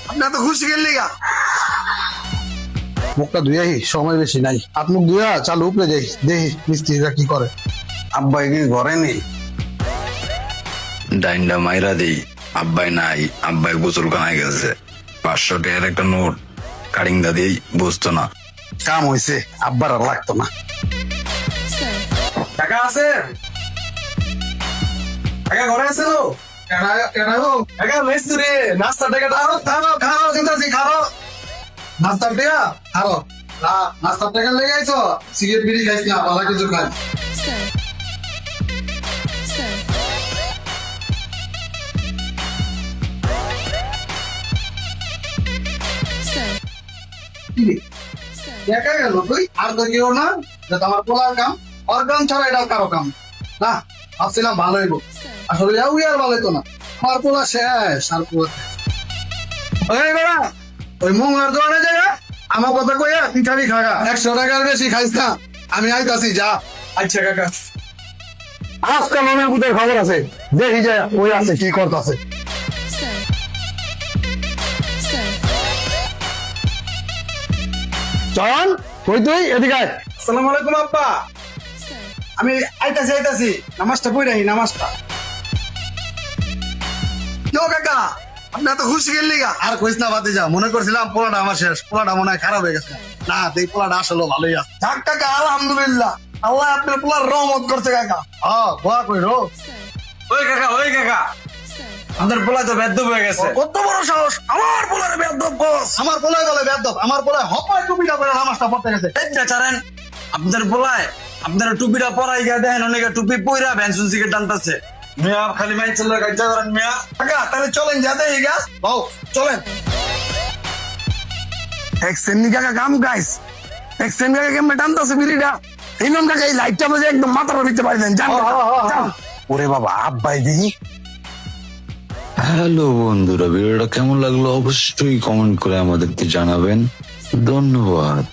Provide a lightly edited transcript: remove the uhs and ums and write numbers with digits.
আপনার তো খুশি গেলি গা। মুখটা ধুয়াই সময় বেশি নাই, হাত মুখ ধুয়া চালু উপরে যাই, দেখি মিস্ত্রিরা কি করে। আব্বাই কি ঘরে নেই? ডাইনটা মাইরা দেই, আব্বাই নাই, আব্বাই গোসলখানায় গেছে। 500 টাকার একটা নোট কাটিং দা দিই, বুঝতো না। কাম হয়েছে, আব্বার আর লাগতো না। টাকা আছে? টাকা ঘরে আছে তো? টাকা লইছি রে, নাস্তার টাকা দাও। খাও চিন্তাছি, খাও নাস্তার টাকা খাও। নাস্তার টাকা লেগে আইছো, সিগারেট বিড়ি খাইছ না, ভালো কিছু খাই। একা গেল তুই, আর তো কেউ না, যেটা আমার পোলার কাম, ওর কাম ছাড়া এটাও কারো কাম না। ভাবছিলাম ভালো হইব, আসলে ওই আর ভালো হইতো না। আমার পোলা শেষ, আর পোলা ওই বেড়া, ওই মোংলার দোকানে যায় আমার কথা কইয়া তুই খাবি খাগা, 100 টাকার বেশি খাইস না। আমি আইতাছি, যা। আচ্ছা কাকা। আজকাল অনেক বুধের খবর আছে, দেখি যায় ওই আছে কি করতেছে। চয়ন কই তুই, এদিকে আয়। আসসালামু আলাইকুম আব্বা। আমি আইতাছি, নামাজটা পড়ে আহি, নামাজটা। কেউ কাকা, আপনার তো খুশি গেলি গা। আর কইস না বাতি যা, মনে করছিলাম পোলাটা আমার শেষ, পোলাটা মনে হয় খারাপ হয়ে গেছে। না দেখ পোলাটা আসলে ভালোই আছে। থাক কাকা, আলহামদুলিল্লাহ, আল্লাহ আপনার পোলার রহমত করছে কাকা। হ্যাঁ দোয়া কই রো। ওই কাকা, আপনার পোলা তো বেদ্য হয়ে গেছে। কত বড় সাহস, আমার পোলারে বেয়াদব বস। আমার পোলাই বলে বেয়াদব, আমার পোলাই হপায় টুপিটা পরে নামাজটা পড়তে গেছে। চারেন আপনার পোলায় আপনার টুপিটা পরাই গিয়া দেখেন অনেকে টুপি পইরা ভ্যানসুন সিগারেট টানতেছে। মিয়া খালি মাই চলে গাইজা করেন মিয়া। কাকা তাহলে চলেন যাতে গা, বাউ চলেন। এক্সেন্নি কাকা কাম গাইস, এক্সেন কাকা কেমনে টানতাছে বিড়িটা। ইমাম কাকা এই লাইটটা বুঝে একদম মাথার ভিতরে পারি দেন, জান। ওরে বাবা আব্বাই দিই। হ্যালো বন্ধুরা, ভিডিওটা কেমন লাগলো অবশ্যই কমেন্ট করে আমাদেরকে জানাবেন। ধন্যবাদ।